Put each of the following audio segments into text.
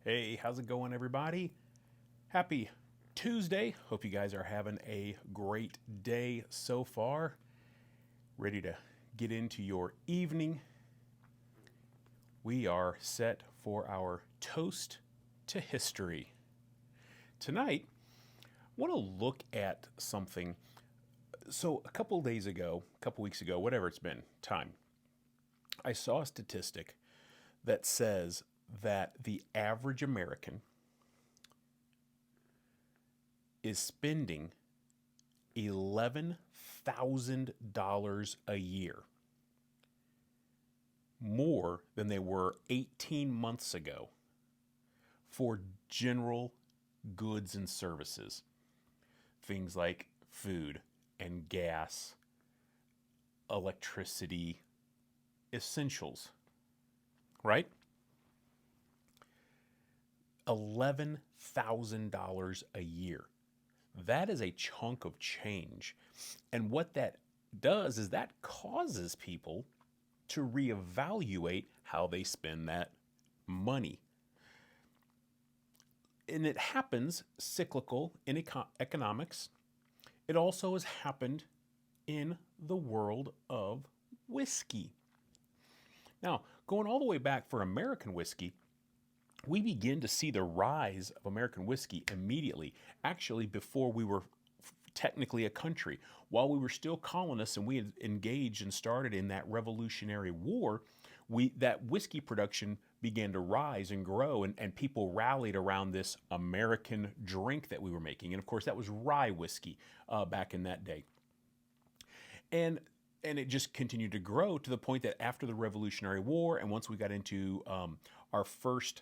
Hey, how's it going, everybody? Happy Tuesday. Hope you guys are having a great day so far. Ready to get into your evening. We are set for our toast to history. Tonight, I want to look at something. So, a couple days ago, a couple weeks ago, whatever it's been, time, I saw a statistic that says that the average American is spending $11,000 a year more than they were 18 months ago for general goods and services. Things like food and gas, electricity, essentials, right? $11,000 a year. That is a chunk of change. And what that does is that causes people to reevaluate how they spend that money. And it happens cyclical in economics. It also has happened in the world of whiskey. Now, going all the way back for American whiskey, we begin to see the rise of American whiskey immediately, actually, before we were technically a country. While we were still colonists and we had engaged and started in that Revolutionary War, that whiskey production began to rise and grow, and people rallied around this American drink that we were making. And of course, that was rye whiskey back in that day. And it just continued to grow to the point that after the Revolutionary War, and once we got into our first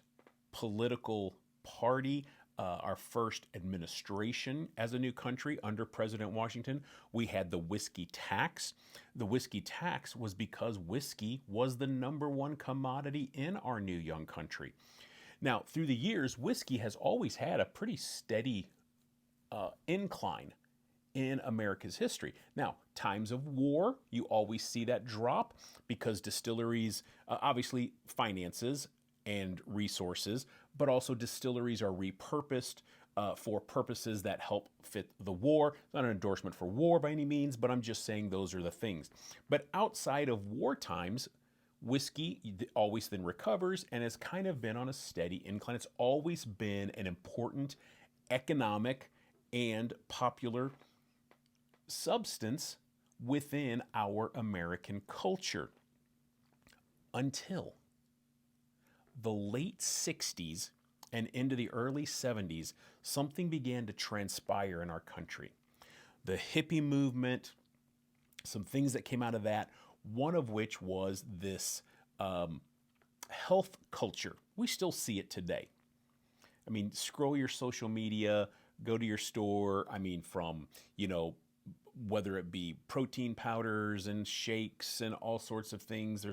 political party, our first administration as a new country under President Washington, we had the whiskey tax. The whiskey tax was because whiskey was the number one commodity in our new young country. Now, through the years, whiskey has always had a pretty steady incline in America's history. Now, times of war, you always see that drop because distilleries, obviously, finances and resources, but also distilleries are repurposed for purposes that help fit the war. It's not an endorsement for war by any means, but I'm just saying those are the things. But outside of war times, whiskey always then recovers and has kind of been on a steady incline. It's always been an important economic and popular substance within our American culture until the late 60s and into the early 70s. Something began to transpire in our country. The hippie movement, some things that came out of that, one of which was this health culture. We still see it today. I mean, scroll your social media, go to your store. I mean, from, whether it be protein powders and shakes and all sorts of things,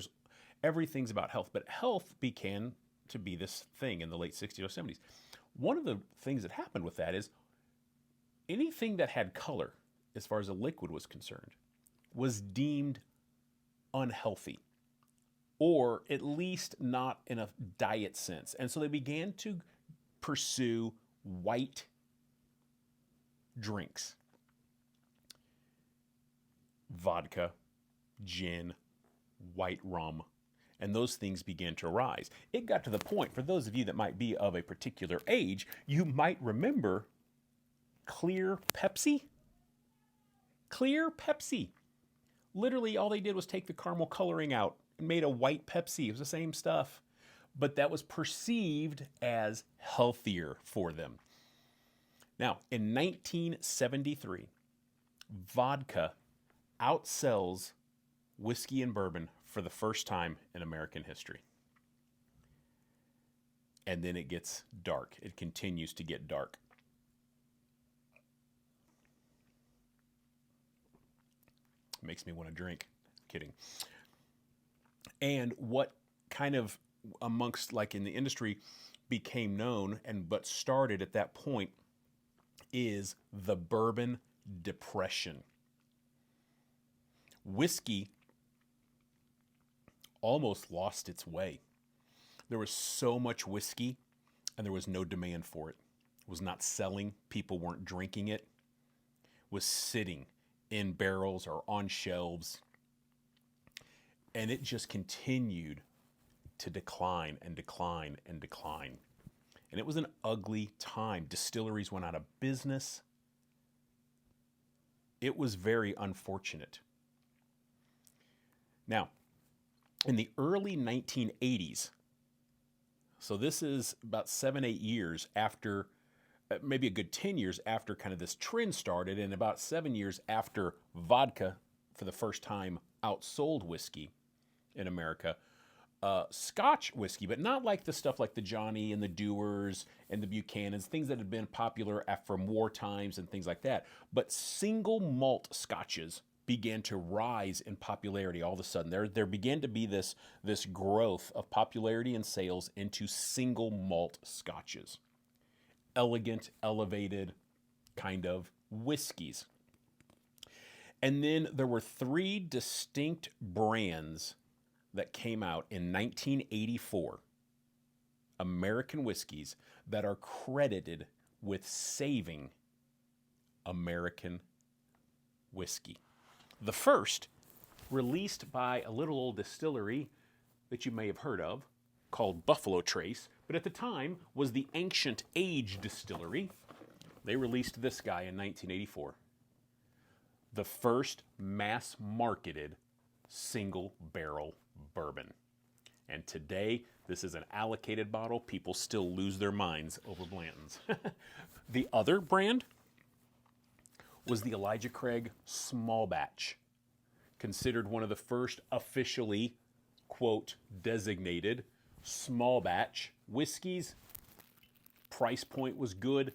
everything's about health. But health began to be this thing in the late 60s or 70s. One of the things that happened with that is anything that had color, as far as a liquid was concerned, was deemed unhealthy, or at least not in a diet sense. And so they began to pursue white drinks: vodka, gin, white rum, and those things began to rise. It got to the point, for those of you that might be of a particular age, you might remember clear Pepsi. Clear Pepsi. Literally, all they did was take the caramel coloring out and made a white Pepsi. It was the same stuff, but that was perceived as healthier for them. Now, in 1973, vodka outsells whiskey and bourbon for the first time in American history. And then it gets dark. It continues to get dark. Makes me want to drink. Kidding. And what kind of amongst, like, in the industry became known but started at that point is the bourbon depression. Whiskey almost lost its way. There was so much whiskey and there was no demand for it. It was not selling. People weren't drinking it. It was sitting in barrels or on shelves. And it just continued to decline and decline and decline. And it was an ugly time. Distilleries went out of business. It was very unfortunate. Now, in the early 1980s, so this is about 7-8 years after, maybe a good 10 years after kind of this trend started, and about 7 years after vodka for the first time outsold whiskey in America, Scotch whiskey, but not like the stuff like the Johnny and the Dewars and the Buchanans, things that had been popular from war times and things like that. But single malt Scotches began to rise in popularity all of a sudden. There began to be this growth of popularity and sales into single malt Scotches. Elegant, elevated kind of whiskeys. And then there were 3 distinct brands that came out in 1984, American whiskeys, that are credited with saving American whiskey. The first, released by a little old distillery that you may have heard of, called Buffalo Trace, but at the time was the Ancient Age Distillery. They released this guy in 1984. The first mass-marketed single barrel bourbon. And today, this is an allocated bottle. People still lose their minds over Blanton's. The other brand was the Elijah Craig Small Batch, considered one of the first officially, quote, designated small batch whiskeys. Price point was good.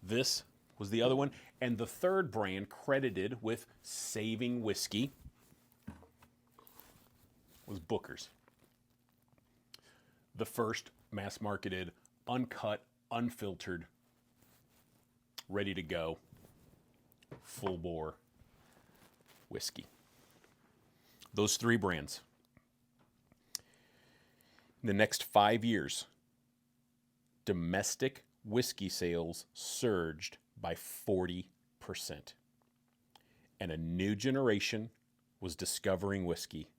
This was the other one. And the third brand credited with saving whiskey was Booker's. The first mass-marketed, uncut, unfiltered, ready to go, full-bore whiskey. Those 3 brands. In the next 5 years, domestic whiskey sales surged by 40%. And a new generation was discovering whiskey,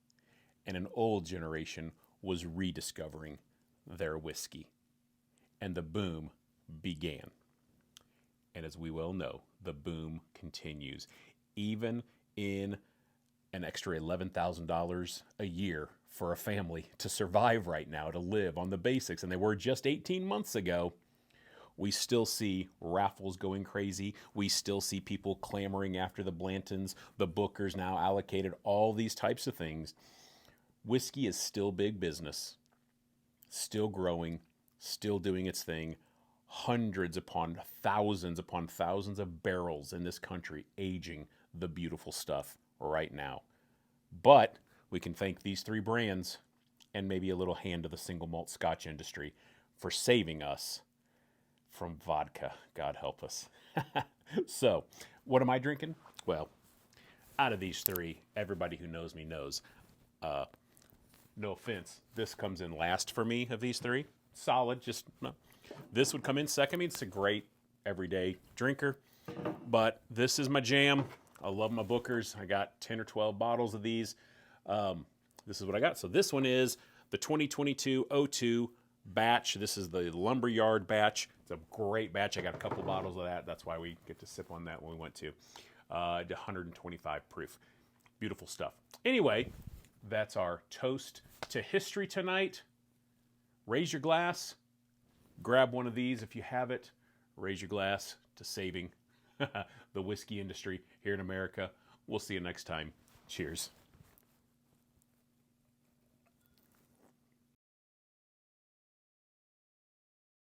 and an old generation was rediscovering their whiskey. And the boom began. And as we well know, the boom continues. Even in an extra $11,000 a year for a family to survive right now, to live on the basics, and they were just 18 months ago, we still see raffles going crazy. We still see people clamoring after the Blantons, the Bookers now allocated, all these types of things. Whiskey is still big business, still growing, still doing its thing. Hundreds upon thousands of barrels in this country aging the beautiful stuff right now. But we can thank these 3 brands and maybe a little hand of the single malt Scotch industry for saving us from vodka. God help us. So, what am I drinking? Well, out of these 3, everybody who knows me knows. No offense, this comes in last for me of these 3. Solid, just no. This would come in second. I mean, it's a great everyday drinker, but this is my jam. I love my Bookers. I got 10 or 12 bottles of these. This is what I got. So this one is the 2022-02 batch. This is the Lumberyard batch. It's a great batch. I got a couple bottles of that. That's why we get to sip on that when we went to 125 proof. Beautiful stuff. Anyway, that's our toast to history tonight. Raise your glass. Grab one of these if you have it. Raise your glass to saving the whiskey industry here in America. We'll see you next time. Cheers.